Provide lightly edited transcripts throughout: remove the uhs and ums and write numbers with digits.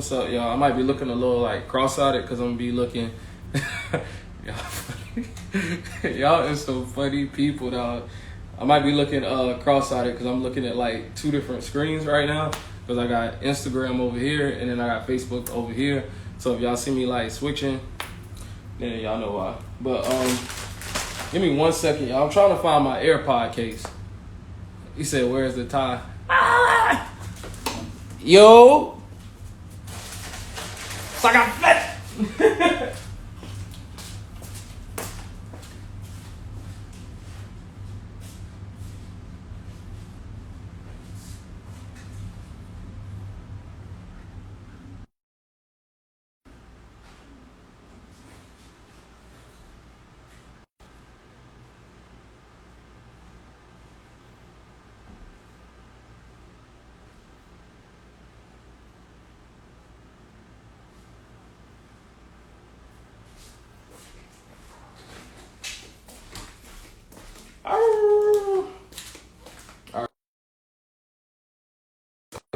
What's up, y'all? I might be looking a little like cross-eyed because I'm gonna be looking. Y'all is some funny people, dog. I might be looking cross-eyed because I'm looking at like two different screens right now because I got Instagram over here and then I got Facebook over here. So if y'all see me like switching, then y'all know why. But give me 1 second, y'all. I'm trying to find my AirPod case. He said, "Where's the tie?" Ah! Yo. Saca flat.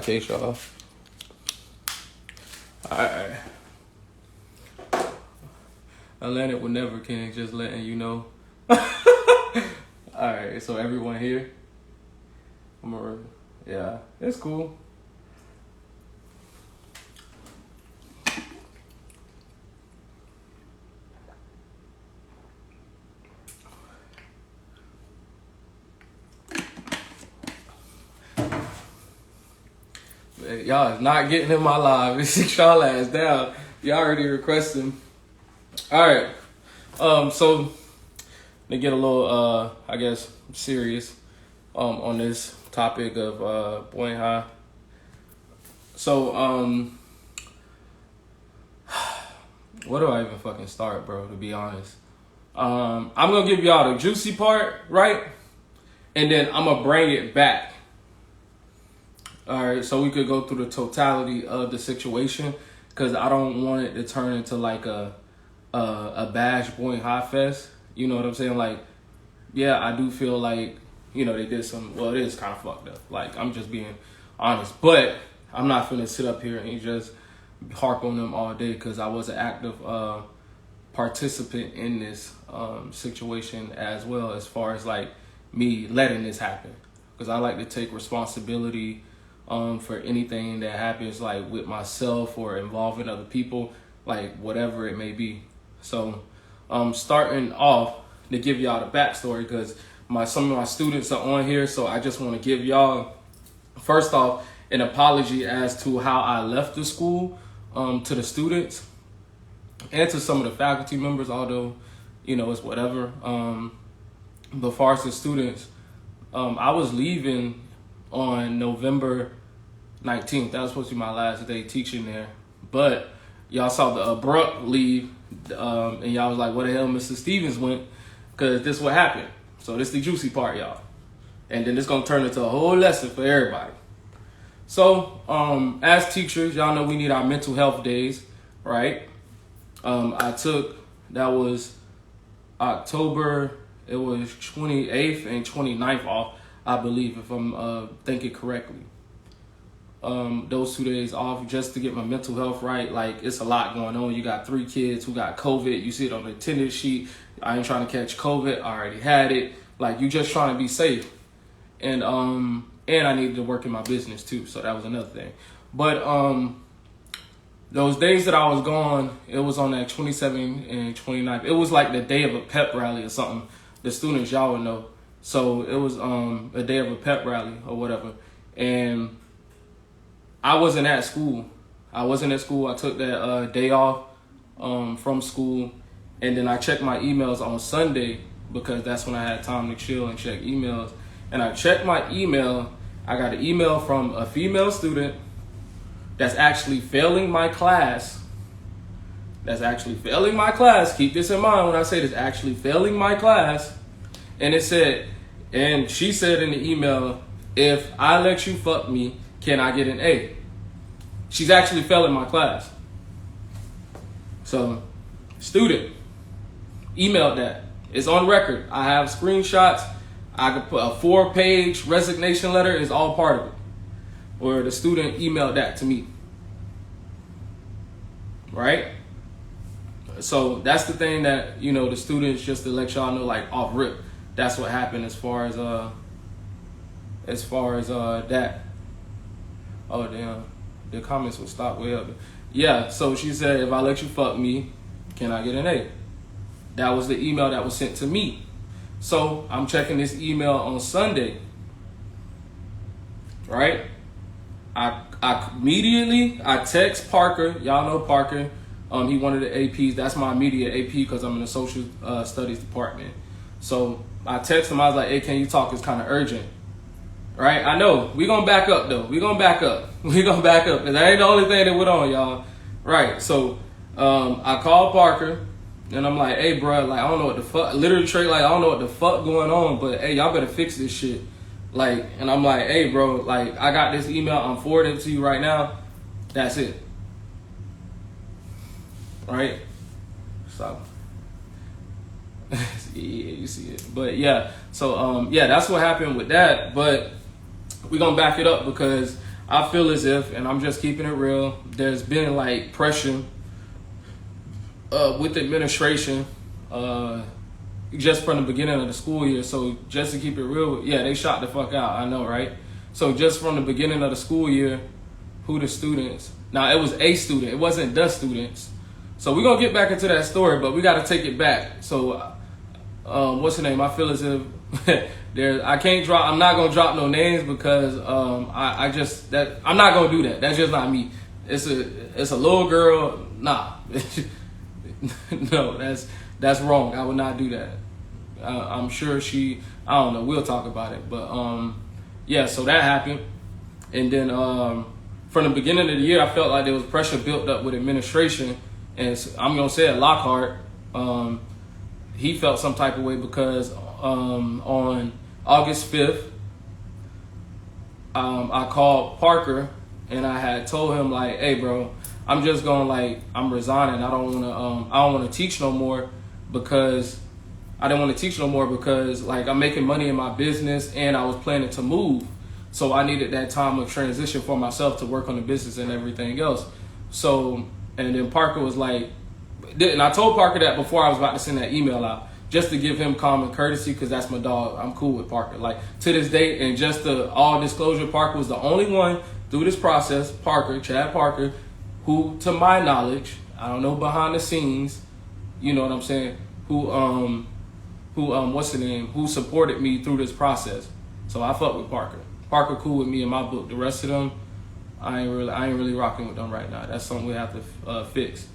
Okay, y'all. Alright. Atlantic would never can, just letting you know. Alright, so everyone here. Yeah, it's cool. Y'all is not getting in my live. It's 6 y'all ass down. Y'all already requesting. Alright. So to get a little I guess serious on this topic of Boy High. So where do I even fucking start, bro, to be honest? I'm gonna give y'all the juicy part, right? And then I'm gonna bring it back. All right, so we could go through the totality of the situation because I don't want it to turn into like a bash Boy High fest. You know what I'm saying? Like, yeah, I do feel like, you know, they did some, well, it is kind of fucked up. Like, I'm just being honest. But I'm not finna sit up here and just harp on them all day because I was an active participant in this situation as well, as far as like me letting this happen. Because I like to take responsibility for anything that happens, like with myself or involving other people, like whatever it may be. So starting off to give y'all the backstory, because some of my students are on here, so I just want to give y'all first off an apology as to how I left the school to the students and to some of the faculty members, although, you know, it's whatever. But as far as the students, I was leaving on November 19th. That was supposed to be my last day teaching there. But y'all saw the abrupt leave, and y'all was like, where the hell Mr. Stevens went? Because this what happened. So this the juicy part, y'all. And then it's going to turn into a whole lesson for everybody. So as teachers, y'all know we need our mental health days, right? I took, that was October, it was 28th and 29th off, I believe, if I'm thinking correctly. Those 2 days off just to get my mental health right. Like, it's a lot going on. You got 3 kids who got COVID. You see it on the attendance sheet. I ain't trying to catch COVID. I already had it. Like, you just trying to be safe. And I needed to work in my business too. So that was another thing. But those days that I was gone, it was on that 27th and 29th. It was like the day of a pep rally or something. The students, y'all would know. So it was a day of a pep rally or whatever. And I wasn't at school. I took that day off from school. And then I checked my emails on Sunday because that's when I had time to chill and check emails. And I checked my email. I got an email from a female student that's actually failing my class. Keep this in mind when I say this, actually failing my class. And it said, and she said in the email, if I let you fuck me, can I get an A? She's actually failing my class. So, student emailed that. It's on record. I have screenshots. I could put a 4-page resignation letter. Is all part of it. Where the student emailed that to me. right? So that's the thing that, you know, the students, just to let y'all know, like off rip, that's what happened as far as that. Oh damn, the comments will stop way up. Yeah, so she said, if I let you fuck me, can I get an A? That was the email that was sent to me. So I'm checking this email on Sunday, right? I immediately text Parker. Y'all know Parker. He one of the APs. That's my immediate AP because I'm in the social studies department. So I text him. I was like, "Hey, can you talk? It's kind of urgent." Right? I know. We gonna back up though. We gonna back up. Cause that ain't the only thing that went on, y'all. Right? So I called Parker. And I'm like, hey, bro, like, I don't know what the fuck, literally, Trey, like, I don't know what the fuck going on, but, hey, y'all better fix this shit. Like, and I'm like, hey, bro, like, I got this email, I'm forwarding it to you right now. That's it. Right? So, yeah, you see it. But, yeah, so, yeah, that's what happened with that. But we're going to back it up because I feel as if, and I'm just keeping it real, there's been, like, pressure with the administration, just from the beginning of the school year. So just to keep it real, yeah, they shot the fuck out. I know, right? So just from the beginning of the school year, who the students? Now it was a student. It wasn't the students. So we're gonna get back into that story, but we got to take it back. So, what's the name? I feel as if I can't drop. I'm not gonna drop no names because I'm not gonna do that. That's just not me. It's a little girl. Nah. No, that's wrong. I would not do that. I'm sure I don't know. We'll talk about it. But yeah, so that happened. And then from the beginning of the year, I felt like there was pressure built up with administration. And so, I'm going to say it, Lockhart, he felt some type of way because on August 5th, I called Parker and I had told him, like, hey, bro, I'm just going, like, I'm resigning. I don't want to teach no more because like I'm making money in my business and I was planning to move. So I needed that time of transition for myself to work on the business and everything else. So, and then Parker was like, and I told Parker that before I was about to send that email out, just to give him common courtesy because that's my dog. I'm cool with Parker. Like, to this day, and just to all disclosure, Parker was the only one through this process, Chad Parker, who, to my knowledge, I don't know behind the scenes, you know what I'm saying, who supported me through this process. So I fuck with Parker. Parker cool with me in my book. The rest of them, I ain't really rocking with them right now. That's something we have to fix.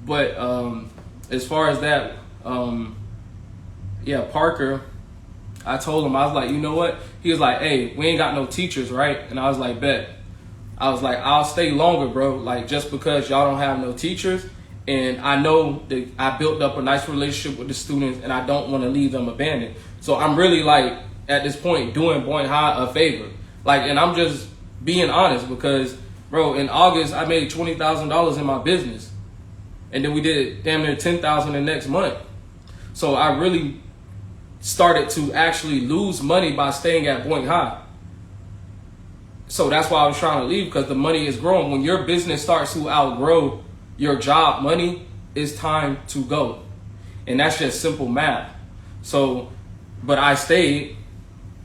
But as far as that, yeah, Parker, I told him, I was like, you know what? He was like, hey, we ain't got no teachers, right? And I was like, bet. I was like, I'll stay longer, bro. Like, just because y'all don't have no teachers, and I know that I built up a nice relationship with the students, and I don't want to leave them abandoned. So I'm really, like, at this point, doing Boyd High a favor. Like, and I'm just being honest because, bro, in August, I made $20,000 in my business. And then we did damn near $10,000 the next month. So I really started to actually lose money by staying at Boyd High. So that's why I was trying to leave, because the money is growing. When your business starts to outgrow your job money, it's time to go. And that's just simple math. So, but I stayed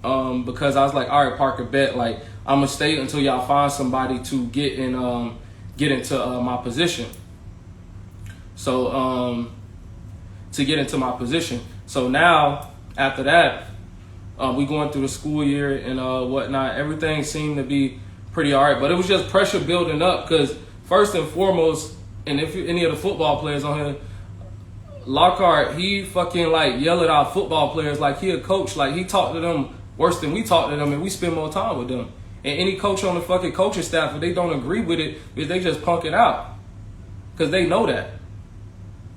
because I was like, all right, Parker, bet, like, I'm going to stay until y'all find somebody to get into my position. So, to get into my position. So now, after that, we going through the school year and whatnot. Everything seemed to be pretty all right, but it was just pressure building up because first and foremost, and if any of the football players on here, Lockhart, he fucking like yell at our football players like he a coach. Like he talked to them worse than we talk to them, and we spend more time with them. And any coach on the fucking coaching staff, if they don't agree with it, they just punk it out because they know that.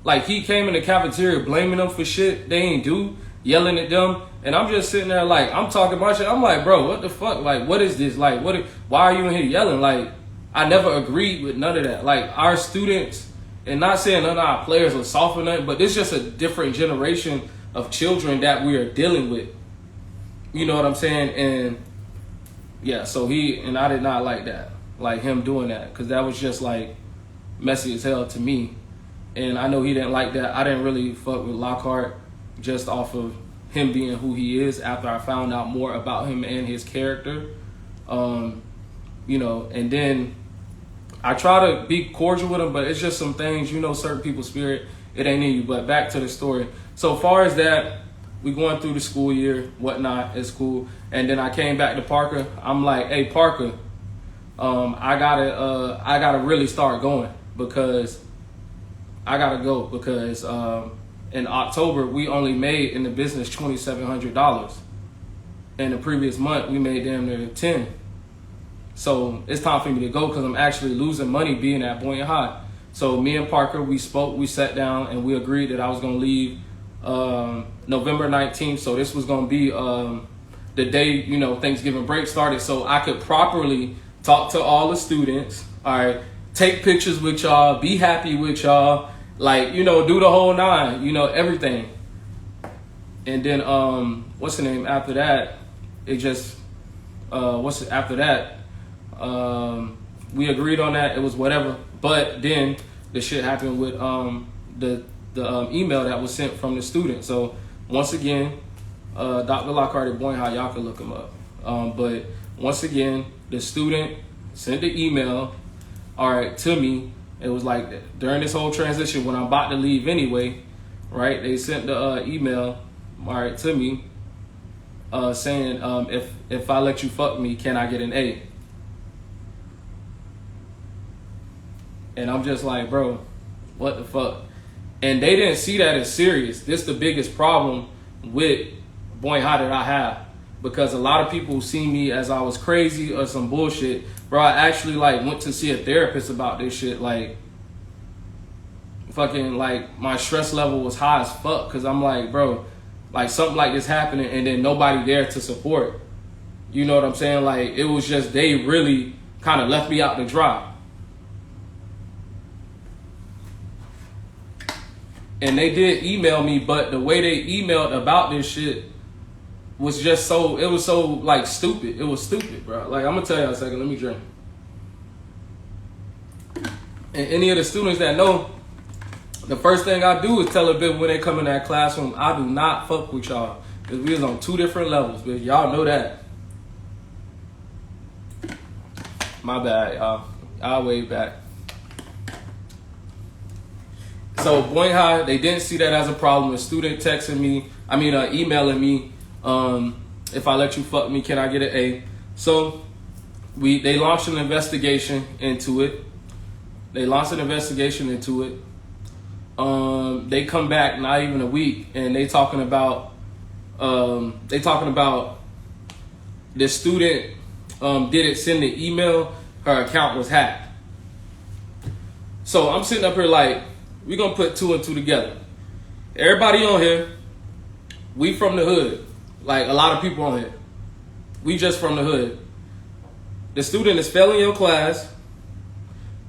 Like he came in the cafeteria blaming them for shit they ain't do, yelling at them. And I'm just sitting there like, I'm talking my shit. I'm like, bro, what the fuck? Like, what is this? Like, why are you in here yelling? Like, I never agreed with none of that. Like, our students, and not saying none of our players are soft or nothing, but it's just a different generation of children that we are dealing with. You know what I'm saying? And yeah, so I did not like that. Like him doing that. Because that was just like, messy as hell to me. And I know he didn't like that. I didn't really fuck with Lockhart just off of him being who he is after I found out more about him and his character. You know, and then I try to be cordial with him, but it's just some things, you know, certain people's spirit, it ain't in you. But back to the story. So far as that, we going through the school year, whatnot, it's cool. And then I came back to Parker. I'm like, hey, Parker, I gotta really start going because I gotta go because in October we only made in the business $2,700. In the previous month we made damn near 10. So it's time for me to go because I'm actually losing money being at Boynton High. So me and Parker, we spoke, we sat down, and we agreed that I was gonna leave November 19th. So this was gonna be the day, you know, Thanksgiving break started, so I could properly talk to all the students, all right, take pictures with y'all, be happy with y'all, like, you know, do the whole nine, you know, everything. And then what's the name after that? It just after that? We agreed on that. It was whatever. But then the shit happened with the email that was sent from the student. So once again, Dr. Lockhart at Boynton High, y'all can look him up. But once again, the student sent the email, all right, to me. It was like during this whole transition when I'm about to leave anyway, right? They sent the email, all right, to me, saying if I let you fuck me, can I get an A? And I'm just like, bro, what the fuck? And they didn't see that as serious. This is the biggest problem with Boynton High that I have. Because a lot of people see me as I was crazy or some bullshit. Bro, I actually like went to see a therapist about this shit. Like, fucking, like, my stress level was high as fuck. Because I'm like, bro, like something like this happening and then nobody there to support. You know what I'm saying? Like, it was just, they really kind of left me out to dry. And they did email me, but the way they emailed about this shit was just so, it was so like stupid. It was stupid, bro. Like, I'm gonna tell y'all a second, let me drink. And any of the students that know, the first thing I do is tell a bit when they come in that classroom, I do not fuck with y'all. Because we was on two different levels, but y'all know that. My bad, y'all. I'll wave back. So Boynton High, they didn't see that as a problem. A student texting me, emailing me, if I let you fuck me, can I get an A? So they launched an investigation into it. They come back not even a week, and they talking about the student didn't send the email. Her account was hacked. So I'm sitting up here like, we're going to put two and two together. Everybody on here, we from the hood. Like, a lot of people on here. We just from the hood. The student is failing your class.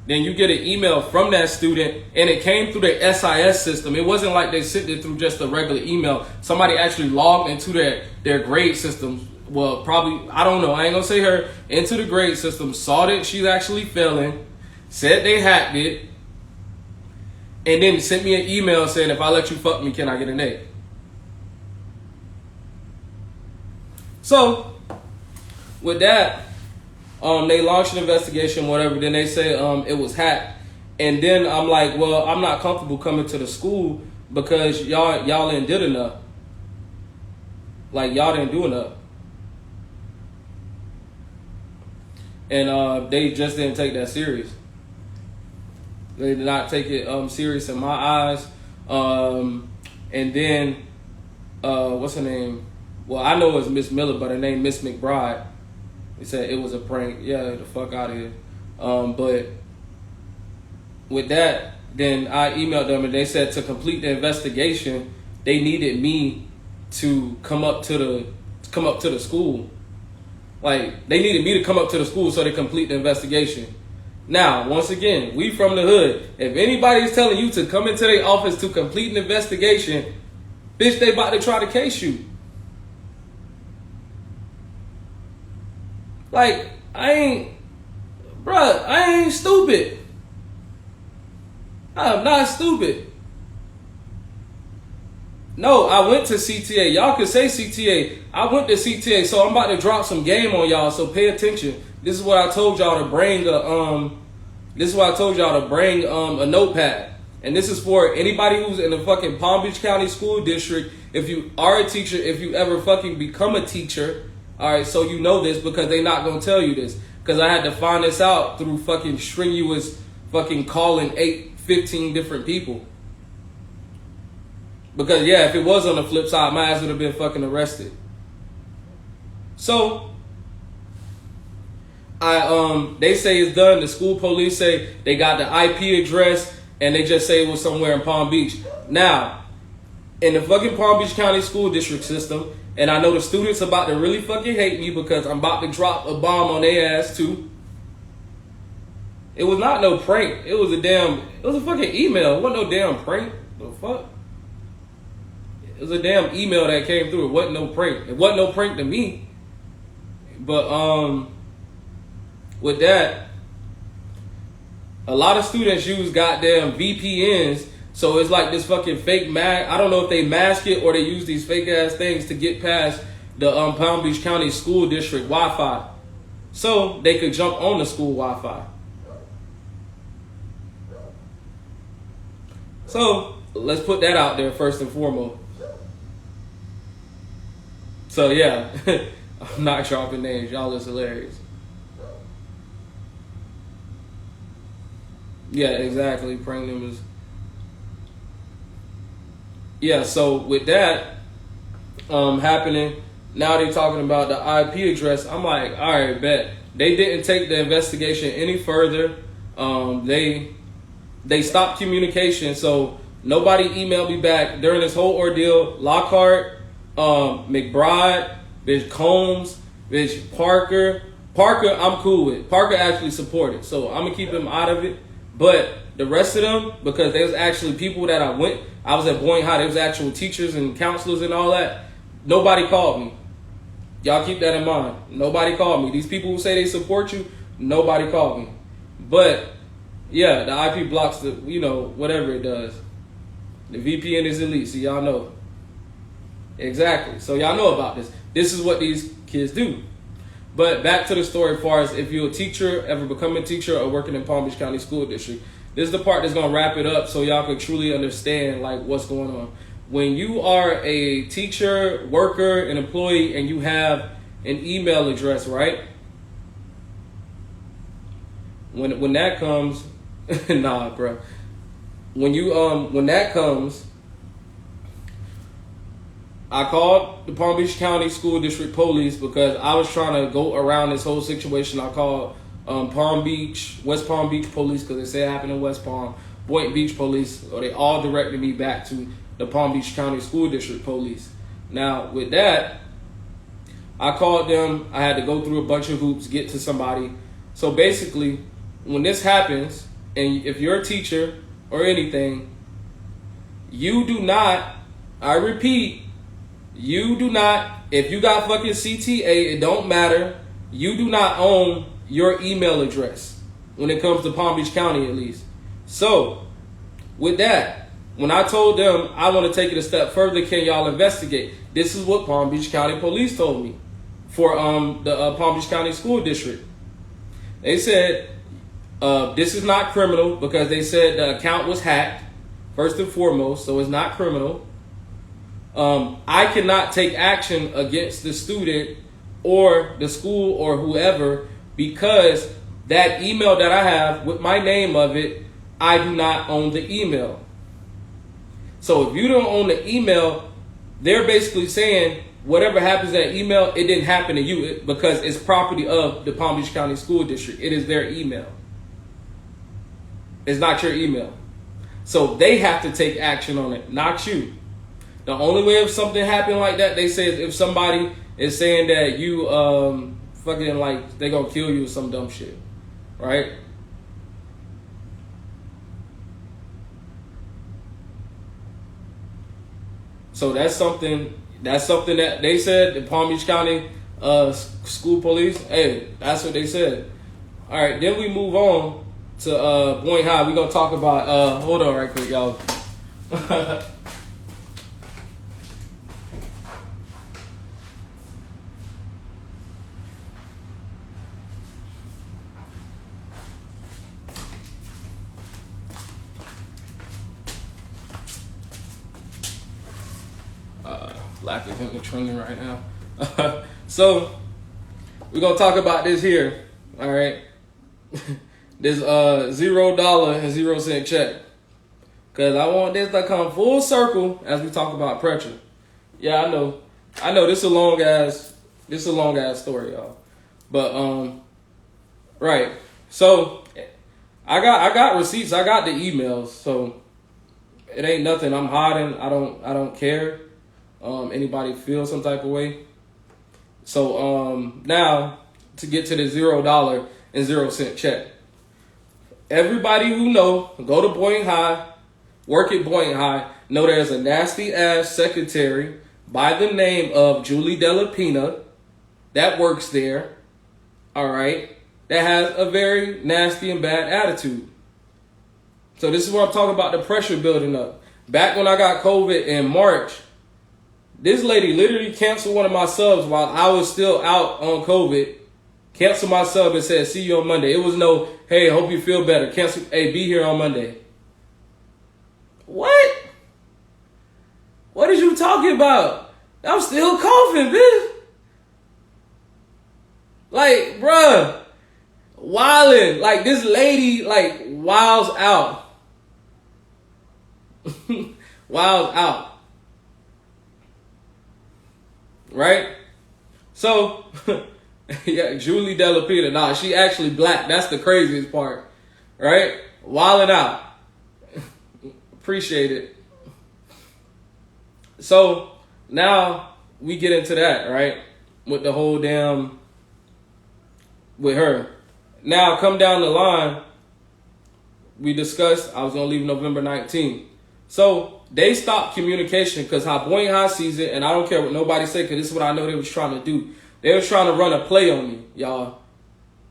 Then you get an email from that student, and it came through the SIS system. It wasn't like they sent it through just a regular email. Somebody actually logged into their grade system. Well, probably, I don't know. I ain't going to say her. Into the grade system, saw that she's actually failing, said they hacked it, and then sent me an email saying, if I let you fuck me, can I get an A? So, with that, they launched an investigation, whatever. Then they say it was hacked. And then I'm like, well, I'm not comfortable coming to the school because y'all didn't did enough. Like, y'all didn't do enough. And they just didn't take that serious. They did not take it serious in my eyes. And then, what's her name? Well, I know it's Miss Miller, but her name Miss McBride. They said it was a prank. Yeah, the fuck out of here. But with that, then I emailed them and they said to complete the investigation, they needed me to come up to the school. Like, they needed me to come up to the school so they complete the investigation. Now, once again, we from the hood. If anybody's telling you to come into their office to complete an investigation, bitch, they about to try to case you. Like, I ain't stupid. I'm not stupid. No, I went to CTA. Y'all could say CTA. I went to CTA, so I'm about to drop some game on y'all. So pay attention. This is what I told y'all to bring a notepad. And this is for anybody who's in the fucking Palm Beach County School District. If you are a teacher, if you ever fucking become a teacher, all right, so you know this because they not gonna tell you this. Because I had to find this out through fucking strenuous fucking calling 15 different people. Because yeah, if it was on the flip side, my ass would have been fucking arrested. So they say it's done. The school police say they got the IP address and they just say it was somewhere in Palm Beach. Now, in the fucking Palm Beach County School District system, and I know the students about to really fucking hate me because I'm about to drop a bomb on their ass too. It was not no prank. It was a fucking email. It wasn't no damn prank. The fuck? It was a damn email that came through. It wasn't no prank. It wasn't no prank to me. But with that, a lot of students use goddamn VPNs. So it's like this fucking fake mask. I don't know if they mask it or they use these fake ass things to get past the Palm Beach County School District Wi-Fi, so they could jump on the school Wi-Fi. So let's put that out there first and foremost. So yeah, I'm not dropping names. Y'all is hilarious. Yeah, exactly. Prank them is. Yeah, so with that happening, now they're talking about the IP address. I'm like, all right, bet. They didn't take the investigation any further. They stopped communication, so nobody emailed me back during this whole ordeal. Lockhart, McBride, bitch Combs, bitch Parker. Parker, I'm cool with. Parker actually supported, so I'm gonna keep him out of it. But the rest of them, because there's actually people that I was at Boyne High, there was actual teachers and counselors and all that. Nobody called me. Y'all keep that in mind. Nobody called me. These people who say they support you, nobody called me. But yeah, the IP blocks the, whatever it does. The VPN is elite, so y'all know. Exactly. So y'all know about this. This is what these kids do. But back to the story as far as if you're a teacher, ever become a teacher or working in Palm Beach County School District. This is the part that's going to wrap it up so y'all can truly understand like what's going on. When you are a teacher, worker, an employee, and you have an email address, right? When that comes, nah, bro. When that comes, I called the Palm Beach County School District Police because I was trying to go around this whole situation. I called West Palm Beach Police because they say it happened in West Palm, Boynton Beach Police, or they all directed me back to the Palm Beach County School District Police. Now, with that, I called them. I had to go through a bunch of hoops, get to somebody. So basically, when this happens, and if you're a teacher or anything, you do not, I repeat, you do not, if you got fucking CTA, it don't matter. You do not own your email address when it comes to Palm Beach County, at least. So, with that, when I told them I want to take it a step further, can y'all investigate? This is what Palm Beach County Police told me for the Palm Beach County School District. They said this is not criminal because they said the account was hacked, first and foremost, so it's not criminal. I cannot take action against the student or the school or whoever because that email that I have with my name of it, I do not own the email. So if you don't own the email, they're basically saying whatever happens to that email, it didn't happen to you because it's property of the Palm Beach County School District. It is their email. It's not your email. So they have to take action on it, not you. The only way if something happened like that, they say if somebody is saying that you fucking like they gonna kill you or some dumb shit, right? So that's something that they said. The Palm Beach County school police, hey, that's what they said. All right, then we move on to Boyne High. We're gonna talk about hold on right quick, y'all. Lack of him training right now. So we're gonna talk about this here. All right. This $0 and 0 cent check. Cause I want this to come full circle as we talk about pressure. Yeah, I know this is a long ass story, y'all. But right. So I got receipts, I got the emails, so it ain't nothing I'm hiding. I don't care. Anybody feel some type of way. So now to get to the $0 and 0 cent check. Everybody who know, go to Boyne High, work at Boyne High, know there's a nasty ass secretary by the name of Julie Delapina that works there. All right, that has a very nasty and bad attitude. So this is what I'm talking about, the pressure building up. Back when I got COVID in March, this lady literally canceled one of my subs while I was still out on COVID. Canceled my sub and said, see you on Monday. It was no, hey, hope you feel better. Cancel, hey, be here on Monday. What? What are you talking about? I'm still coughing, bitch. Like, bruh, wildin'. Like, this lady, like, wilds out. Wilds out. Right? So, yeah, Julie Delapina. Nah, she actually black. That's the craziest part. Right? Wildin' out. Appreciate it. So, now we get into that, right? With the whole damn, with her. Now, come down the line, we discussed I was going to leave November 19th. So, they stopped communication because how Boyne High sees it, and I don't care what nobody say because this is what I know they was trying to do. They was trying to run a play on me, y'all.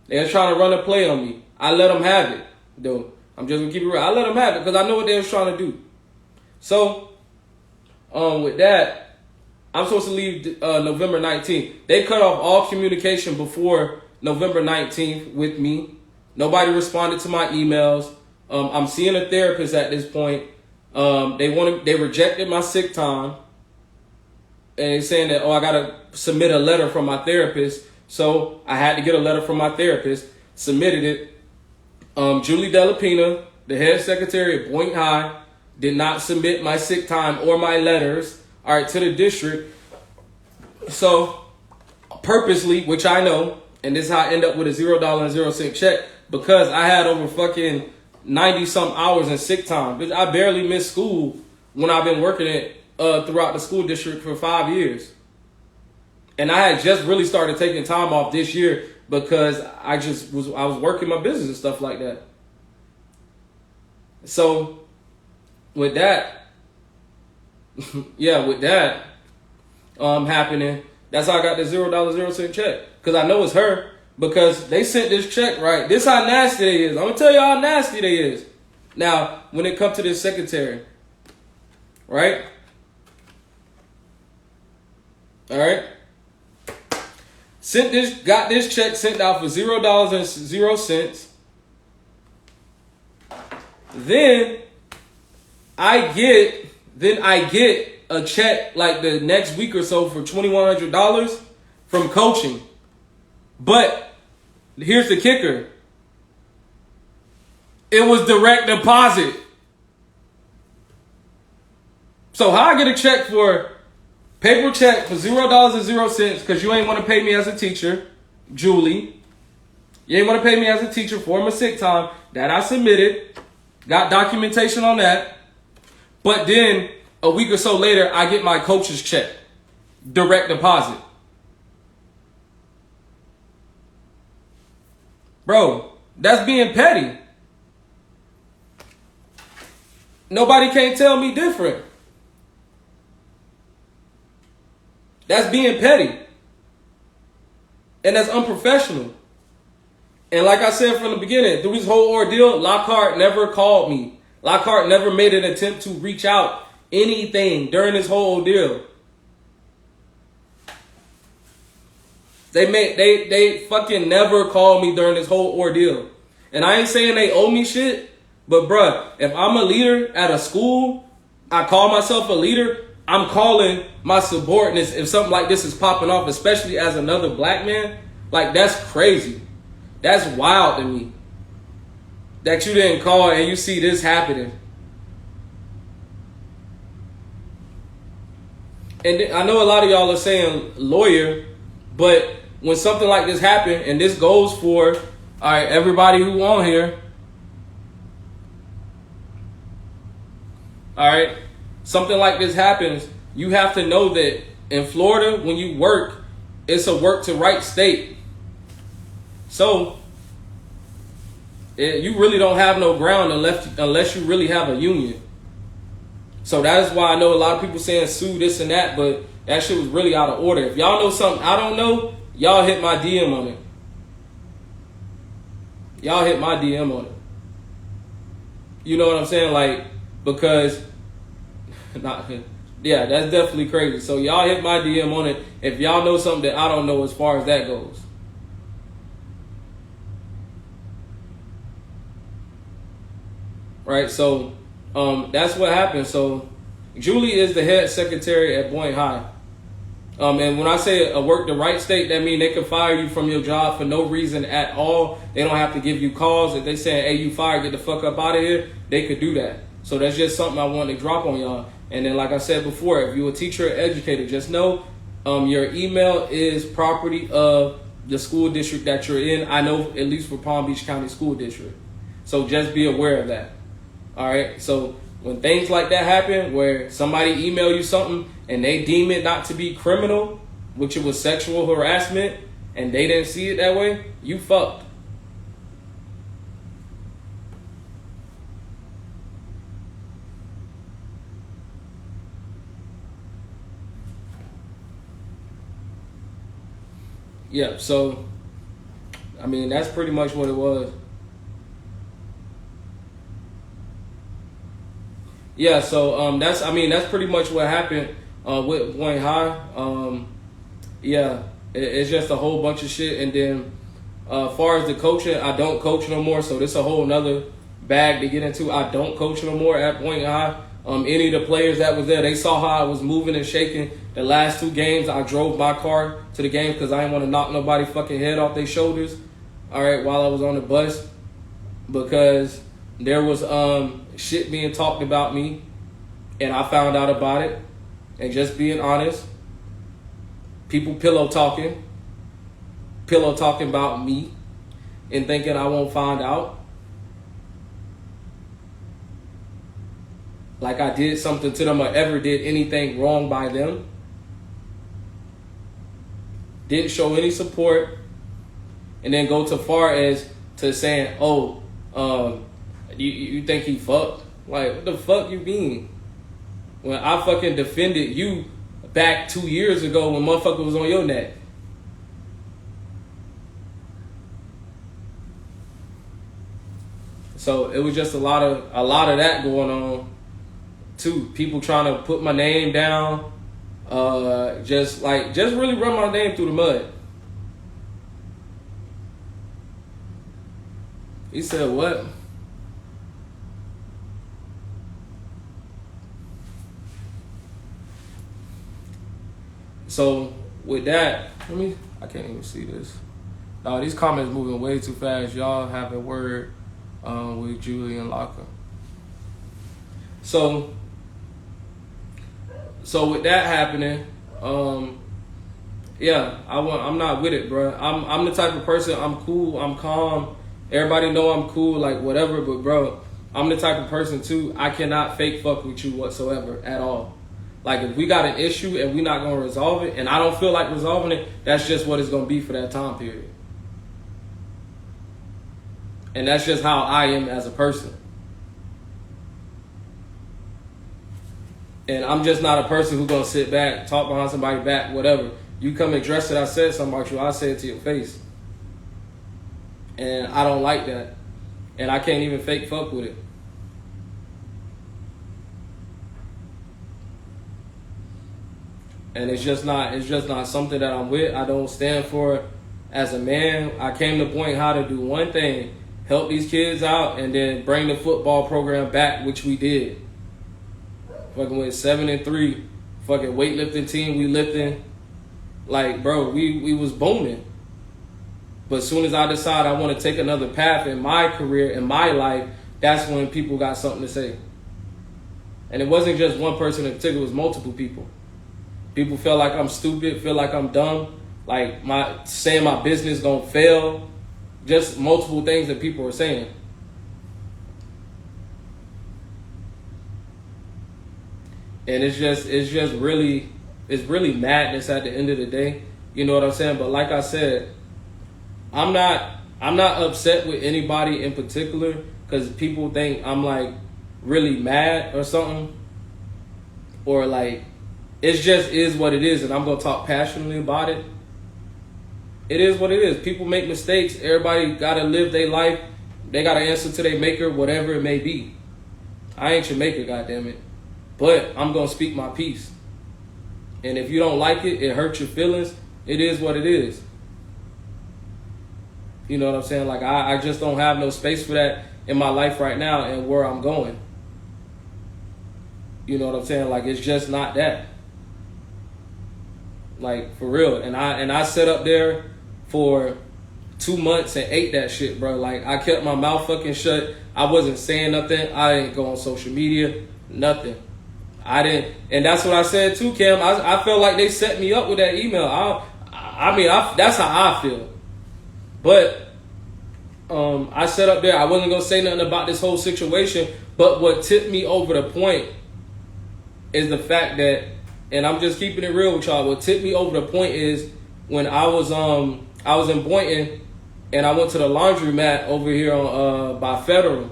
They was trying to run a play on me. I let them have it, though. I'm just going to keep it real. I let them have it because I know what they was trying to do. So, with that, I'm supposed to leave November 19th. They cut off all communication before November 19th with me. Nobody responded to my emails. I'm seeing a therapist at this point. They rejected my sick time. And they're saying that, I got to submit a letter from my therapist. So I had to get a letter from my therapist, submitted it. Julie Delapina, the head secretary at Boyne High, did not submit my sick time or my letters, all right, to the district. So purposely, which I know, and this is how I end up with a $0 and 0 cent check, because I had over fucking 90 some hours in sick time. Bitch, I barely missed school when I've been working it throughout the school district for 5 years. And I had just really started taking time off this year because I was working my business and stuff like that. So with that, happening, that's how I got the $0 0 cent check. Because I know it's her. Because they sent this check, right? This how nasty they is. I'm going to tell you how nasty they is. Now, when it comes to this secretary, right? All right? Got this check sent out for $0 and 0 cents. Then I get a check like the next week or so for $2,100 from coaching. But here's the kicker. It was direct deposit. So how I get a check for paper check for $0 and 0 cents because you ain't want to pay me as a teacher, Julie. You ain't want to pay me as a teacher for my sick time that I submitted. Got documentation on that. But then a week or so later, I get my coach's check. Direct deposit. Bro, that's being petty. Nobody can't tell me different. That's being petty. And that's unprofessional. And like I said from the beginning, through this whole ordeal, Lockhart never called me. Lockhart never made an attempt to reach out anything during this whole ordeal. They fucking never called me during this whole ordeal. And I ain't saying they owe me shit, but bruh, if I'm a leader at a school, I call myself a leader, I'm calling my subordinates if something like this is popping off, especially as another black man. Like, that's crazy. That's wild to me. That you didn't call and you see this happening. And I know a lot of y'all are saying lawyer, but when something like this happens, and this goes for, all right, everybody who on here, all right, something like this happens, you have to know that in Florida, when you work, it's a work to right state. So you really don't have no ground unless you really have a union. So that is why I know a lot of people saying sue this and that, but that shit was really out of order. If y'all know something I don't know, y'all hit my DM on it. Y'all hit my DM on it. You know what I'm saying? Like, because, yeah, that's definitely crazy. So y'all hit my DM on it if y'all know something that I don't know as far as that goes. Right, so that's what happened. So Julie is the head secretary at Boynton High. And when I say a work the right state, that means they can fire you from your job for no reason at all. They don't have to give you calls. If they say, hey, you fired, get the fuck up out of here, they could do that. So that's just something I wanted to drop on y'all. And then like I said before, if you're a teacher or educator, just know your email is property of the school district that you're in. I know at least for Palm Beach County School District. So just be aware of that. All right, so when things like that happen, where somebody email you something and they deem it not to be criminal, which it was sexual harassment, and they didn't see it that way, you fucked. Yeah, so, I mean, that's pretty much what it was. Yeah, so that's pretty much what happened with Boynton High. Yeah, it's just a whole bunch of shit. And then as far as the coaching, I don't coach no more, so this is a whole nother bag to get into. I don't coach no more at Boynton High. Any of the players that was there, they saw how I was moving and shaking the last 2 games. I drove my car to the game because I didn't want to knock nobody fucking head off their shoulders, all right, while I was on the bus, because there was shit being talked about me, and I found out about it. And just being honest, people pillow talking about me and thinking I won't find out. Like I did something to them or ever did anything wrong by them. Didn't show any support. And then go too far as to saying, oh, you think he fucked? Like, what the fuck you mean? When I fucking defended you back 2 years ago when motherfucker was on your neck. So it was just a lot of that going on too. People trying to put my name down, just really run my name through the mud. He said what? So with that, I can't even see this. No, these comments moving way too fast. Y'all have a word with Julie and Locker. So with that happening, yeah, I'm not with it, bro. I'm the type of person, I'm cool, I'm calm. Everybody know I'm cool, like whatever, but bro, I'm the type of person too, I cannot fake fuck with you whatsoever at all. Like if we got an issue and we not gonna resolve it, and I don't feel like resolving it, that's just what it's gonna be for that time period. And that's just how I am as a person. And I'm just not a person who's gonna sit back, talk behind somebody's back, whatever. You come and dress it, I said something about you, I say it to your face. And I don't like that. And I can't even fake fuck with it. And it's just not something that I'm with. I don't stand for it as a man. I came to point how to do one thing, help these kids out, and then bring the football program back, which we did. Fucking went 7-3. Fucking weightlifting team, we lifting. Like, bro, we was booming. But as soon as I decide I want to take another path in my career, in my life, that's when people got something to say. And it wasn't just one person in particular, it was multiple people. People feel like I'm stupid, feel like I'm dumb, like saying my business gonna fail. Just multiple things that people are saying. And it's really madness at the end of the day. You know what I'm saying? But like I said, I'm not upset with anybody in particular because people think I'm like really mad or something. Or like, it just is what it is, and I'm gonna talk passionately about it. It is what it is. People make mistakes. Everybody gotta live their life. They gotta answer to their maker, whatever it may be. I ain't your maker, goddammit. But I'm gonna speak my piece. And if you don't like it, it hurts your feelings. It is what it is. You know what I'm saying? Like I just don't have no space for that in my life right now and where I'm going. You know what I'm saying? Like it's just not that. Like for real. And I sat up there for 2 months and ate that shit, bro. Like I kept my mouth fucking shut. I wasn't saying nothing. I didn't go on social media. Nothing. I didn't. And that's what I said too, Cam. I felt like they set me up with that email. I mean, that's how I feel. But I sat up there. I wasn't going to say nothing about this whole situation. But what tipped me over the point is the fact that, and I'm just keeping it real with y'all, what tipped me over the point is when I was in Boynton and I went to the laundromat over here on by Federal,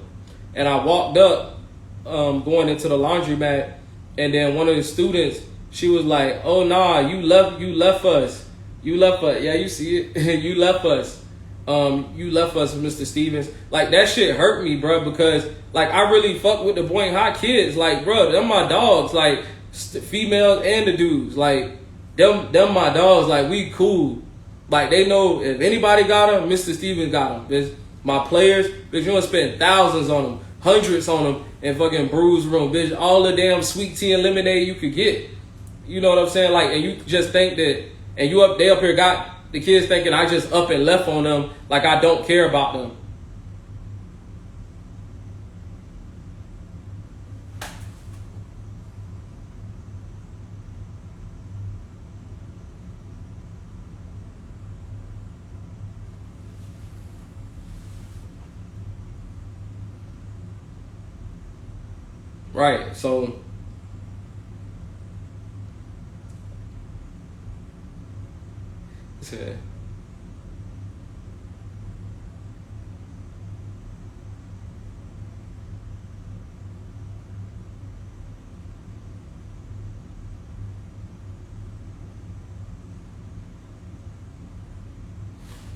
and I walked up going into the laundromat, and then one of the students, she was like, "Oh nah, you left us. Yeah, you see it. You left us. You left us, Mr. Stevens." Like that shit hurt me, bro, because like I really fuck with the Boynton High kids. Like, bro, them my dogs. Like females and the dudes. Like them my dogs. Like we cool. Like they know if anybody got them, Mr. Stevens got them. It's my players. Bitch, you wanna spend thousands on them, hundreds on them in fucking Brews Room. Bitch, all the damn sweet tea and lemonade you could get. You know what I'm saying? Like, and you just think that, and they up here got the kids thinking I just up and left on them like I don't care about them. Right, so yeah.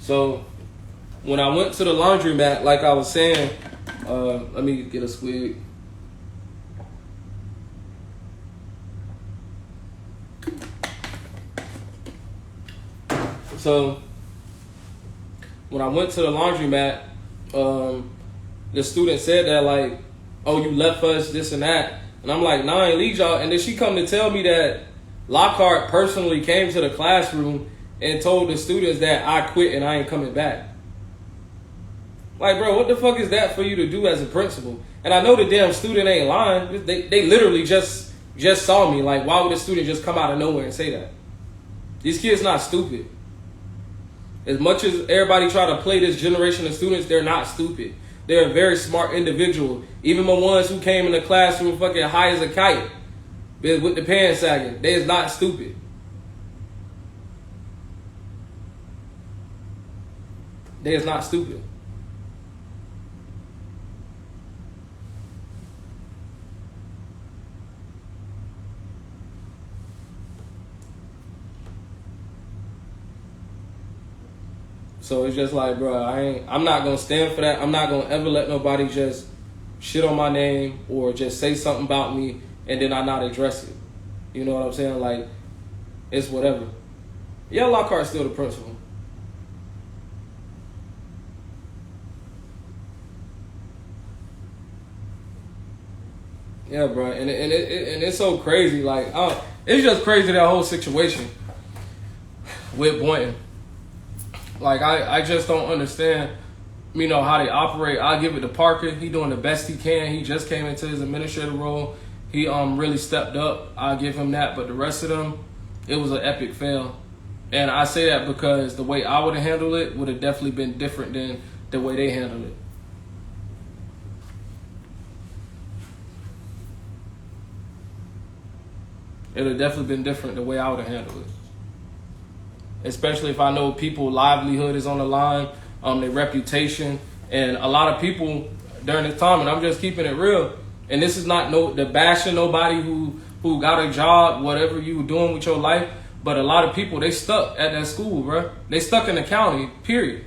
So when I went to the laundromat, like I was saying, let me get a swig. So when I went to the laundromat, the student said that like, "Oh, you left us, this and that," and I'm like, "Nah, I ain't leave y'all." And then she come to tell me that Lockhart personally came to the classroom and told the students that I quit and I ain't coming back. Like, bro, what the fuck is that for you to do as a principal? And I know the damn student ain't lying. They literally just saw me. Like, why would a student just come out of nowhere and say that? These kids not stupid. As much as everybody try to play this generation of students, they're not stupid. They're a very smart individual. Even the ones who came in the classroom fucking high as a kite with the pants sagging, they is not stupid. They is not stupid. So it's just like, bro, I'm not gonna stand for that. I'm not gonna ever let nobody just shit on my name or just say something about me and then I not address it. You know what I'm saying? Like, it's whatever. Yeah, Lockhart's still the principal. Yeah, bro, and it's so crazy. Like, it's just crazy, that whole situation with Boynton. Like, I just don't understand, how they operate. I'll give it to Parker. He doing the best he can. He just came into his administrative role. He really stepped up. I'll give him that. But the rest of them, it was an epic fail. And I say that because the way I would have handled it would have definitely been different than the way they handled it. It would have definitely been different the way I would have handled it. Especially if I know people's livelihood is on the line, their reputation, and a lot of people during this time, and I'm just keeping it real, and this is not the bashing nobody who got a job, whatever you were doing with your life, but a lot of people, they stuck at that school, bro. They stuck in the county, period.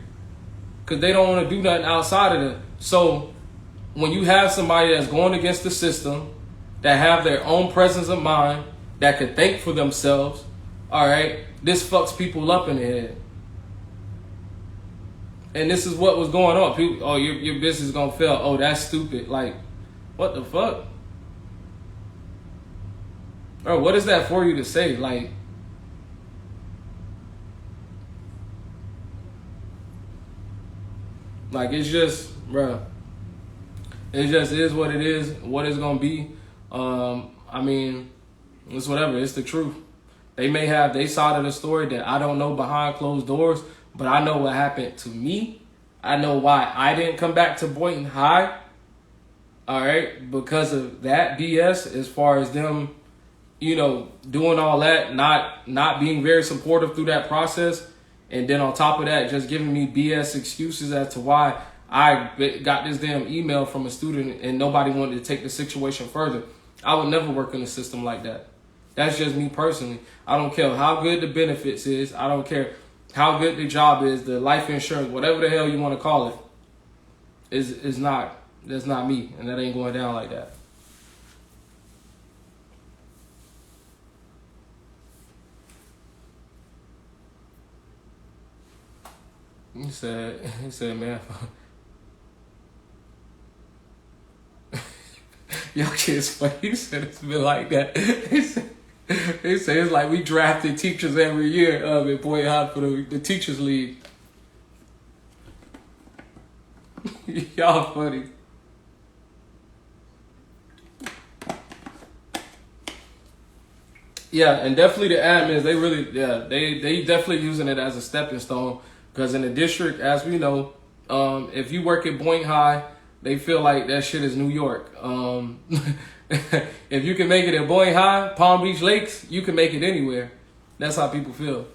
Because they don't want to do nothing outside of it. So when you have somebody that's going against the system, that have their own presence of mind, that could think for themselves, all right, this fucks people up in the head. And this is what was going on. People, oh, your business is going to fail. Oh, that's stupid. Like, what the fuck? Bro, what is that for you to say? Like, it's just, bro, it just is what it is, what it's going to be. It's whatever. It's the truth. They may have their side of the story that I don't know behind closed doors, but I know what happened to me. I know why I didn't come back to Boynton High. All right, because of that BS, as far as them, doing all that, not being very supportive through that process, and then on top of that, just giving me BS excuses as to why I got this damn email from a student and nobody wanted to take the situation further. I would never work in a system like that. That's just me personally. I don't care how good the benefits is. I don't care how good the job is, the life insurance, whatever the hell you want to call it. That's not me, and that ain't going down like that. He said, man, y'all kids funny. He said it's been like that. He said it's like we drafted teachers every year in Boynton High for the teachers league. Y'all funny. Yeah, and definitely the admins, they definitely using it as a stepping stone. Because in the district, as we know, if you work at Boynton High, they feel like that shit is New York. If you can make it at Boynton High, Palm Beach Lakes, you can make it anywhere. That's how people feel.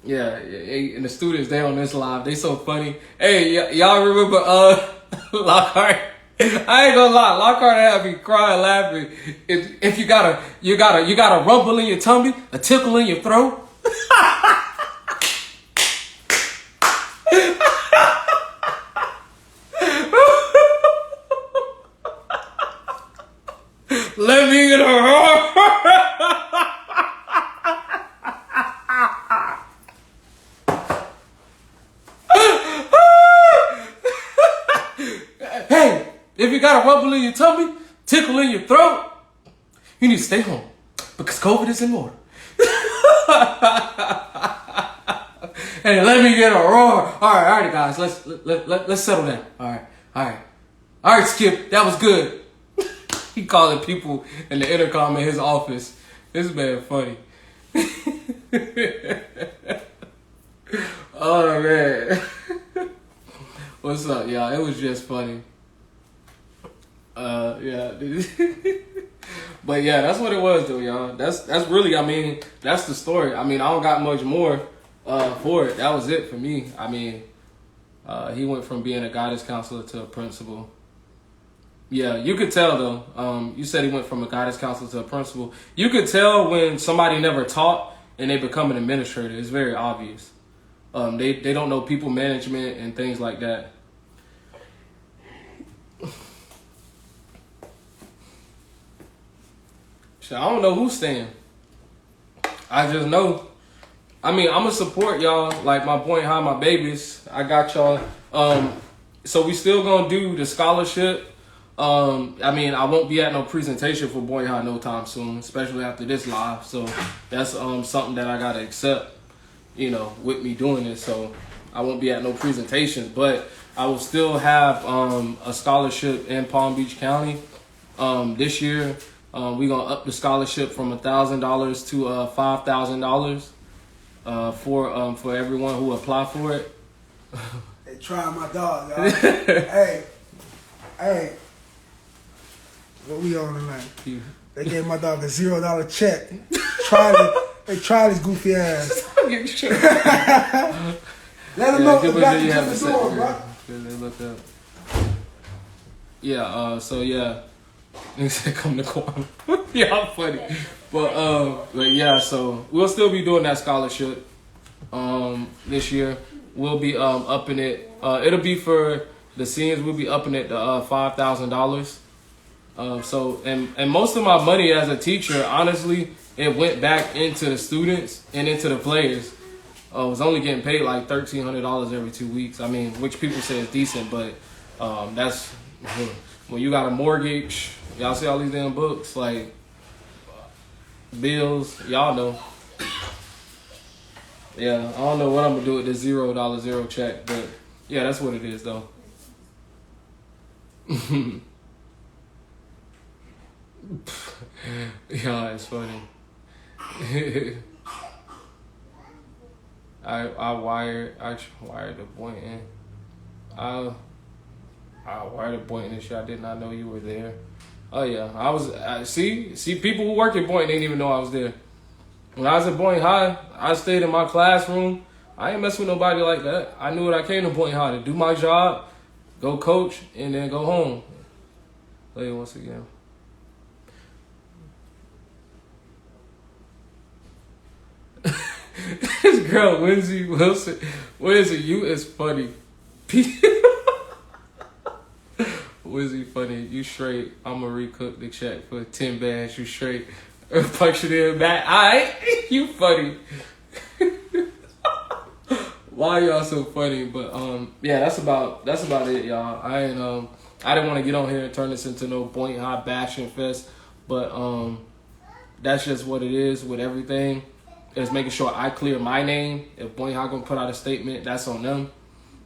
Yeah, and the students, they on this live, they so funny. Hey, y'all remember Lockhart? I ain't gonna lie, Lockhart had me crying laughing. If you got a rumble in your tummy, a tickle in your throat. Let me get a roar. Hey, if you got a rumble in your tummy, tickle in your throat, you need to stay home because COVID is in order. Hey, let me get a roar. All right, guys, let's settle down. All right, Skip, that was good. He calling people in the intercom in his office. This man funny. Oh man, what's up, y'all? It was just funny. Yeah, but yeah, that's what it was, though, y'all. That's really, that's the story. I don't got much more for it. That was it for me. He went from being a guidance counselor to a principal. Yeah, you could tell though. You said he went from a guidance counselor to a principal. You could tell when somebody never taught and they become an administrator. It's very obvious. They don't know people management and things like that. Shit, I don't know who's staying. I just know. I mean, I'm gonna support y'all, like my Boynton High, my babies. I got y'all. So we still gonna do the scholarship. I mean, I won't be at no presentation for Boynton High no time soon, especially after this live. So that's something that I gotta accept, you know, with me doing this. So I won't be at no presentations, but I will still have a scholarship in Palm Beach County. This year, we're gonna up the scholarship from $1,000 to $5,000 for everyone who apply for it. They trying my dog, y'all. Hey. What we on tonight? They gave my dog a $0 check. They tried his goofy ass. Let him know the back to the door, bro. They look up. Yeah, so yeah. He said come to Kwame. Yeah, I'm funny. But yeah, so we'll still be doing that scholarship this year. We'll be upping it. It'll be for the seniors, we'll be upping it to $5,000. So and most of my money as a teacher, honestly, it went back into the students and into the players. I was only getting paid like $1,300 every 2 weeks. I mean, which people say is decent, but that's when you got a mortgage. Y'all see all these damn books, like bills. Y'all know. Yeah, I don't know what I'm gonna do with this $0 check, but yeah, that's what it is, though. Yeah, it's funny. I wired the Boynton. I wired the Boynton and shit. I did not know you were there. Oh yeah, I was. See, people who work at Boynton didn't even know I was there. When I was at Boynton High, I stayed in my classroom. I ain't mess with nobody like that. I knew what I came to Boynton High to do my job, go coach, and then go home. Play once again. This girl, Lindsay Wilson, what is it? You is funny. Wizzy funny. You straight. I'ma recook the check for 10 bands. You straight. Punch it in back. Alright. You funny. Why y'all so funny? But yeah, that's about it, y'all. I didn't want to get on here and turn this into no Boynton High bashing fest, but that's just what it is with everything. Is making sure I clear my name. If Boynton High gonna put out a statement, that's on them.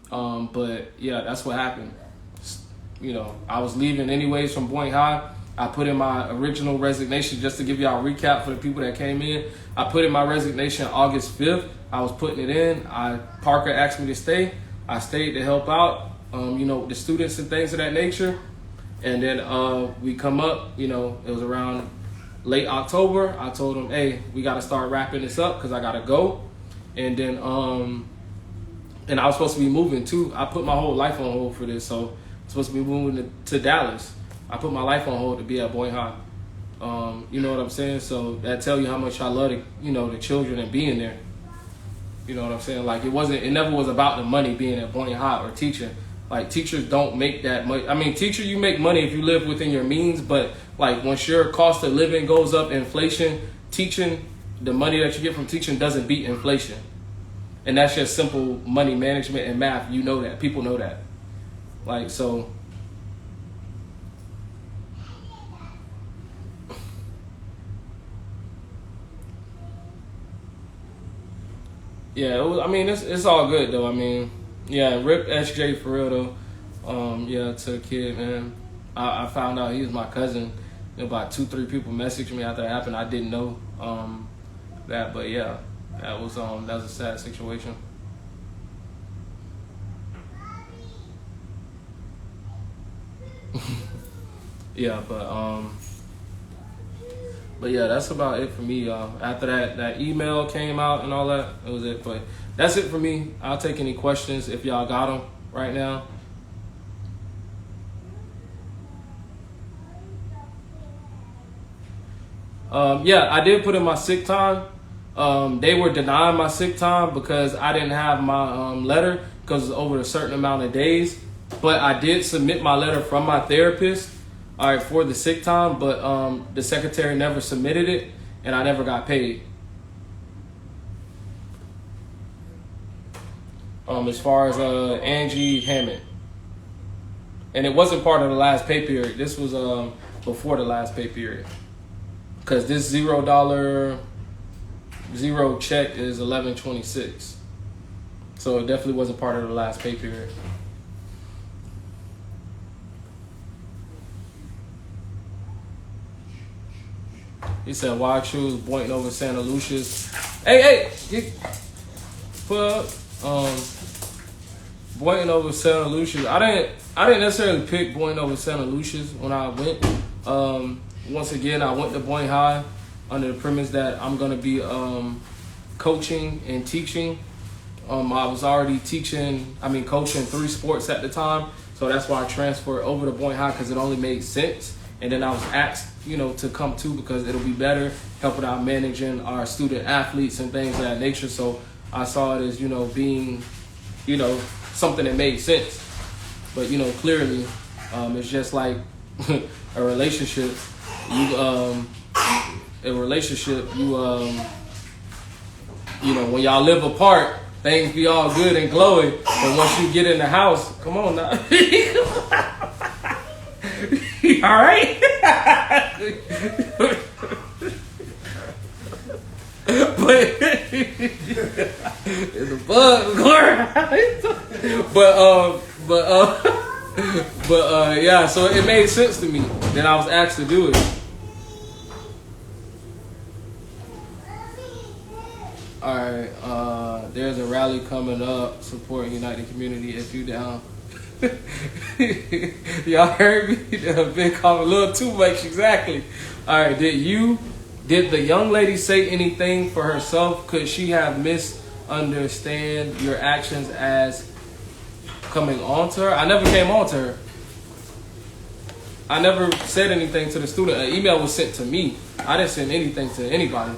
But yeah, that's what happened. You know, I was leaving anyways from Boynton High. I put in my original resignation, just to give y'all a recap for the people that came in. I put in my resignation August 5th. I was putting it in. Parker asked me to stay. I stayed to help out, you know, the students and things of that nature. And then we come up, you know, it was around late October. I told them, hey, we got to start wrapping this up because I got to go. And then, and I was supposed to be moving too. I put my whole life on hold for this. So I'm supposed to be moving to Dallas. I put my life on hold to be at Boynton High. You know what I'm saying? So that tell you how much I love the children and being there. You know what I'm saying? Like it never was about the money being at Boynton High or teaching. Like teachers don't make that much. I mean, teacher, you make money if you live within your means, but like once your cost of living goes up, inflation, teaching, the money that you get from teaching doesn't beat inflation. And that's just simple money management and math. You know that. People know that. Like, so. Yeah, it's all good though. I mean, yeah, rip SJ for real though. Yeah, to the kid, man. I found out he was my cousin. About 2-3 people messaged me after that happened. I didn't know that, but yeah, that was a sad situation. Yeah, but yeah, that's about it for me, y'all. After that email came out and all that was it. But that's it for me. I'll take any questions if y'all got them right now. Yeah, I did put in my sick time. They were denying my sick time because I didn't have my letter because it's over a certain amount of days. But I did submit my letter from my therapist, all right, for the sick time. But the secretary never submitted it, and I never got paid. As far as Angie Hammond, and it wasn't part of the last pay period. This was before the last pay period, because this $0 check is 11/26, so it definitely wasn't part of the last pay period. He said, "Why choose Boynton over Santa Lucia's?" Hey, Boynton over Santa Lucia's. I didn't necessarily pick Boynton over Santa Lucia's when I went. Once again, I went to Boynton High under the premise that I'm gonna be coaching and teaching. I was already coaching 3 sports at the time, so that's why I transferred over to Boynton High, because it only made sense. And then I was asked, to come to, because it'll be better helping out managing our student athletes and things of that nature. So I saw it as, being, something that made sense. But, clearly, it's just like a relationship. When y'all live apart, things be all good and glowing. But once you get in the house, come on now. All right? But it's a bug, yeah, so it made sense to me. Then I was asked to do it. All right, there's a rally coming up supporting United Community if you down. Y'all heard me? Been calling a little too much, exactly. All right, did the young lady say anything for herself? Could she have misunderstand your actions as coming on to her? I never came on to her. I never said anything to the student. An email was sent to me. I didn't send anything to anybody.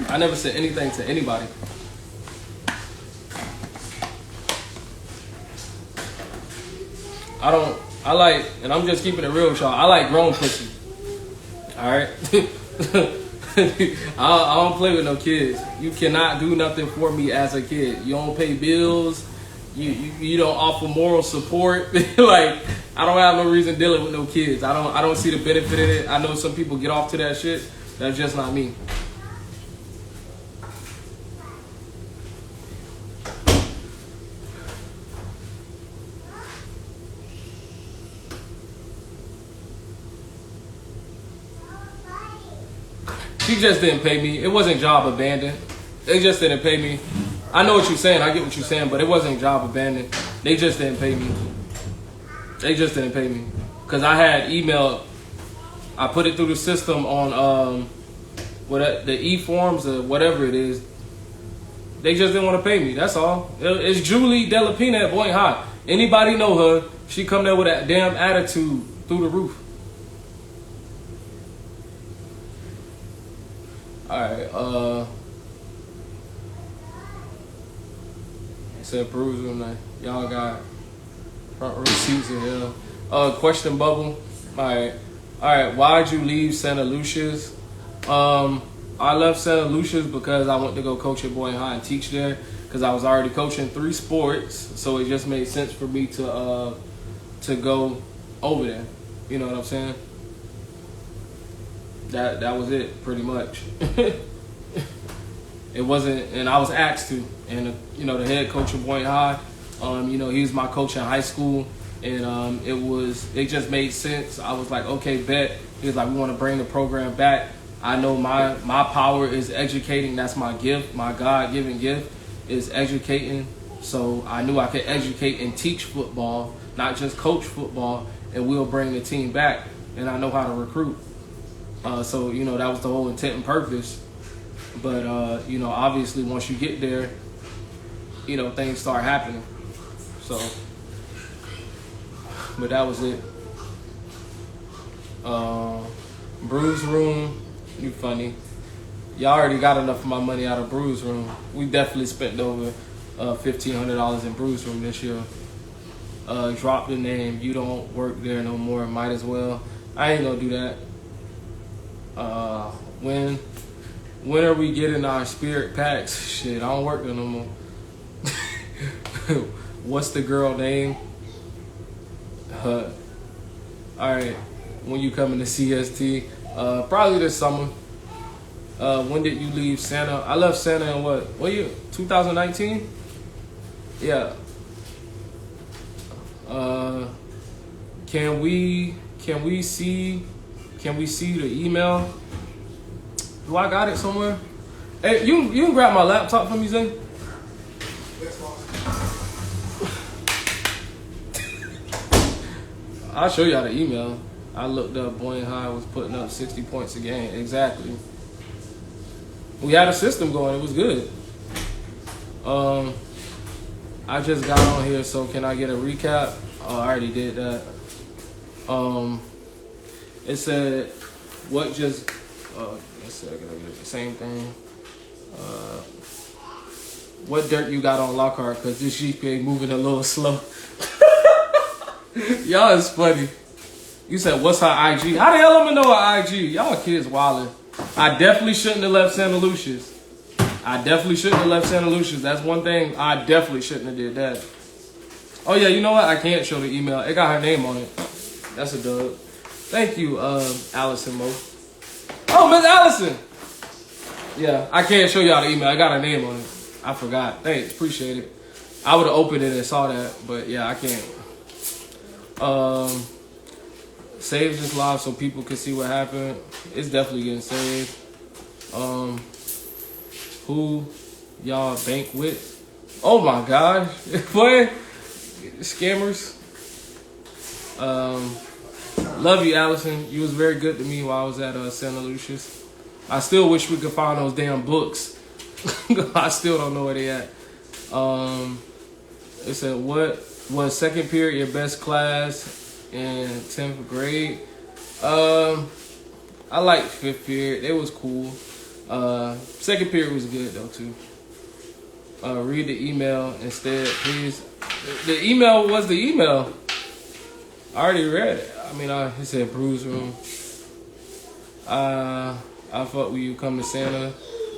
I never said anything to anybody. And I'm just keeping it real with y'all. I like grown pussy. Alright? I don't play with no kids. You cannot do nothing for me as a kid. You don't pay bills. You don't offer moral support. Like, I don't have no reason dealing with no kids. I don't see the benefit in it. I know some people get off to that shit. That's just not me. She just didn't pay me. It wasn't job abandoned. They just didn't pay me. I know what you're saying. I get what you're saying, but it wasn't job abandoned. They just didn't pay me. They just didn't pay me. Because I had email. I put it through the system on the e-forms or whatever it is. They just didn't want to pay me. That's all. It's Julie Delapina at Boynton High. Anybody know her? She come there with that damn attitude through the roof. Alright, it said perusal night. Y'all got front row seats in here. Question bubble. Alright, why'd you leave Santa Lucia's? I left Santa Lucia's because I went to go coach at Boynton High and teach there, because I was already coaching 3 sports, so it just made sense for me to go over there. You know what I'm saying? That was it, pretty much. It wasn't, and I was asked to, and the head coach of Boynton High, he was my coach in high school, and it just made sense. I was like, okay, bet. He was like, we want to bring the program back. I know my power is educating. That's my gift, my God-given gift is educating. So I knew I could educate and teach football, not just coach football, and we'll bring the team back. And I know how to recruit. So, that was the whole intent and purpose. But, obviously once you get there, things start happening. So, but that was it. Brews Room, you funny. Y'all already got enough of my money out of Brews Room. We definitely spent over $1,500 in Brews Room this year. Drop the name. You don't work there no more. Might as well. I ain't gonna do that. When are we getting our spirit packs? Shit, I don't work there no more. What's the girl name? Alright, when you coming to CST? Probably this summer. When did you leave Santa? I left Santa in what year? 2019? Yeah. Can we see the email? Do I got it somewhere? Hey, you can grab my laptop for me, Zay? I'll show y'all the email. I looked up Boyne High was putting up 60 points a game. Exactly. We had a system going. It was good. I just got on here, so can I get a recap? Oh, I already did that. It said, what just... let's see, I gotta get the same thing. What dirt you got on Lockhart? Because this GPA moving a little slow. Y'all is funny. You said, what's her IG? How the hell am I know her IG? Y'all kids wildin'. I definitely shouldn't have left Santa Lucia's. That's one thing. I definitely shouldn't have did that. Oh, yeah, you know what? I can't show the email. It got her name on it. That's a dub. Thank you, Allison Mo. Oh, Miss Allison. Yeah, I can't show y'all the email. I got her name on it. I forgot. Thanks. Appreciate it. I would have opened it and saw that, but yeah, I can't. Save this live so people can see what happened. It's definitely getting saved. Who y'all bank with? Oh my gosh. What? Scammers. Love you, Allison. You was very good to me while I was at Santa Lucia's. I still wish we could find those damn books. I still don't know where they at. It said, what was second period your best class in 10th grade? I liked 5th period. It was cool. Second period was good though too. Read the email instead, please. The email was the email. I already read it. I mean, it said Brews Room. I fuck with you. Come to Santa.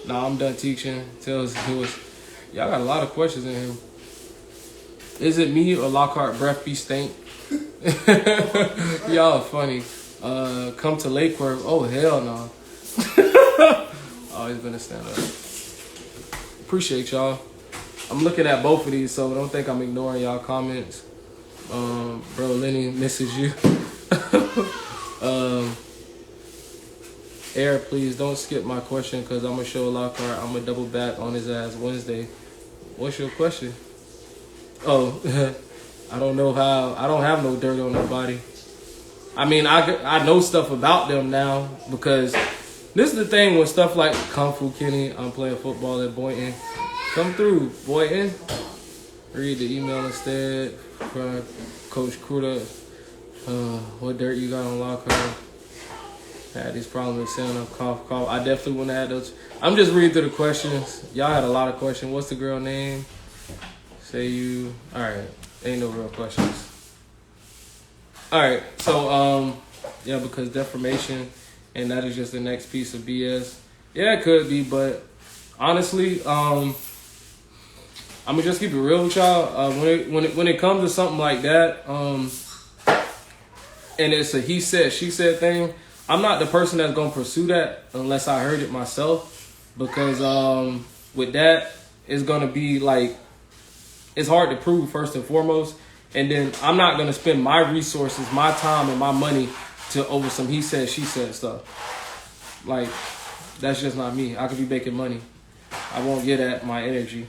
Nah, I'm done teaching. Tells us. Y'all got a lot of questions in here. Is it me or Lockhart breath be stink? Y'all funny. Come to Lake Worth. Oh, hell no. Always been a stand-up. Appreciate y'all. I'm looking at both of these, so don't think I'm ignoring y'all comments. Bro, Lenny misses you. Air, please don't skip my question because I'm going to show Lockhart. I'm going to double back on his ass Wednesday. What's your question? Oh, I don't know how. I don't have no dirt on nobody. I mean, I know stuff about them now because this is the thing with stuff like Kung Fu Kenny. I'm playing football at Boynton. Come through, Boynton. Read the email instead. Coach Kruda. What dirt you got on Lockhart? Had these problems with Santa. Cough, cough. I definitely wouldn't have had those. I'm just reading through the questions. Y'all had a lot of questions. What's the girl name? Say you. All right. Ain't no real questions. All right. So, yeah, because deformation, and that is just the next piece of BS. Yeah, it could be, but honestly, I'm gonna just keep it real with y'all. When it comes to something like that, and it's a he said, she said thing, I'm not the person that's gonna pursue that unless I heard it myself, because with that, it's gonna be like, it's hard to prove first and foremost, and then I'm not gonna spend my resources, my time, and my money over some he said, she said stuff. Like, that's just not me. I could be making money. I won't get at my energy.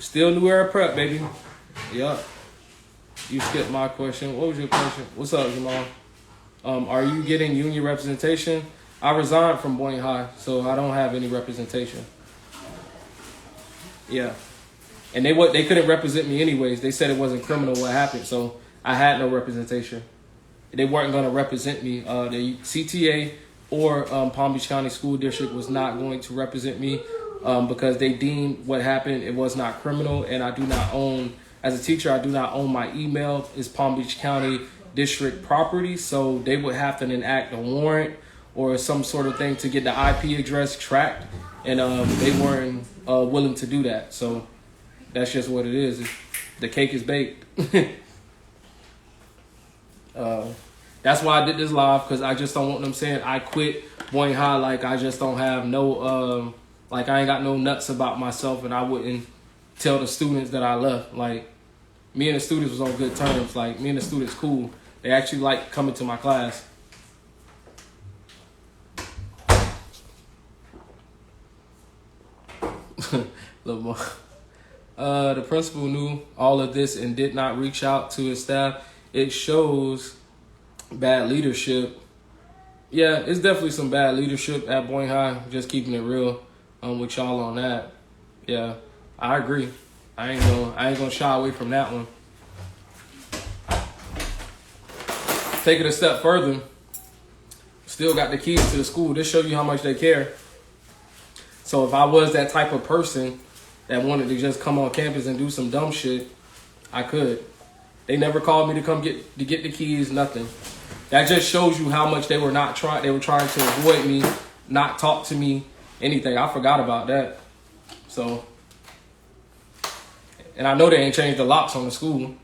Still new era prep, baby. Yup. You skipped my question. What was your question? What's up, Jamal? Are you getting union representation? I resigned from Boynton High, so I don't have any representation. Yeah. And they couldn't represent me anyways. They said it wasn't criminal what happened, so I had no representation. they weren't going to represent me. The CTA or Palm Beach County School District was not going to represent me because they deemed what happened, it was not criminal, and I do not own, as a teacher, I do not own my email. It's Palm Beach County District property, so they would have to enact a warrant or some sort of thing to get the IP address tracked, and they weren't willing to do that. So that's just what it is. The cake is baked. That's why I did this live, because I just don't want them saying I quit Boyne High like I just don't have no, like I ain't got no nuts about myself, and I wouldn't tell the students that I left. Like, me and the students was on good terms. Like, me and the students cool. They actually like coming to my class. Little more. The principal knew all of this and did not reach out to his staff. It shows bad leadership. Yeah, it's definitely some bad leadership at Boyne High. Just keeping it real with y'all on that. Yeah, I agree. I ain't gonna shy away from that one. Take it a step further. Still got the keys to the school. This show you how much they care. So if I was that type of person that wanted to just come on campus and do some dumb shit, I could. They never called me to come get the keys, nothing. That just shows you how much they were trying to avoid me, not talk to me, anything. I forgot about that. So, and I know they ain't changed the locks on the school.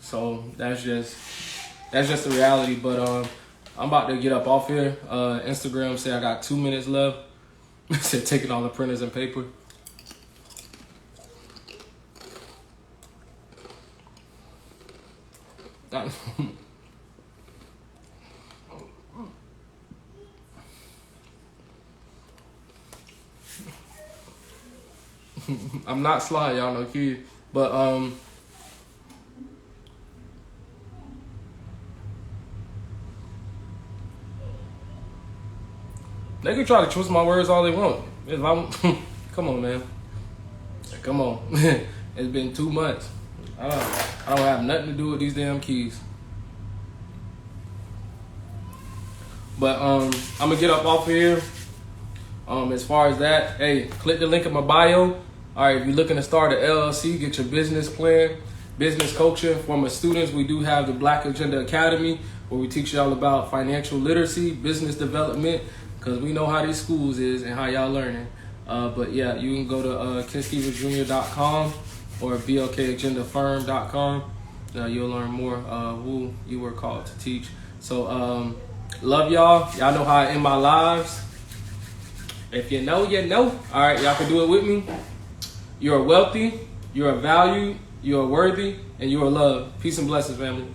So that's just the reality. But I'm about to get up off here. Instagram say I got 2 minutes left. Said taking all the printers and paper. I'm not sly, y'all know kid, but they can try to twist my words all they want. If I, come on, man. Come on. It's been 2 months. I don't have nothing to do with these damn keys. But I'm gonna get up off of here. As far as that, hey, click the link in my bio. All right, if you're looking to start an LLC, get your business plan, business coaching. For my students, we do have the Black Agenda Academy, where we teach y'all about financial literacy, business development, because we know how these schools is and how y'all learning. But yeah, you can go to KenStevensJr.com or blkagendafirm.com. You'll learn more who you were called to teach. So love y'all. Y'all know how I end my lives. If you know, you know. All right, y'all can do it with me. You are wealthy, you are valued, you are worthy, and you are loved. Peace and blessings, family.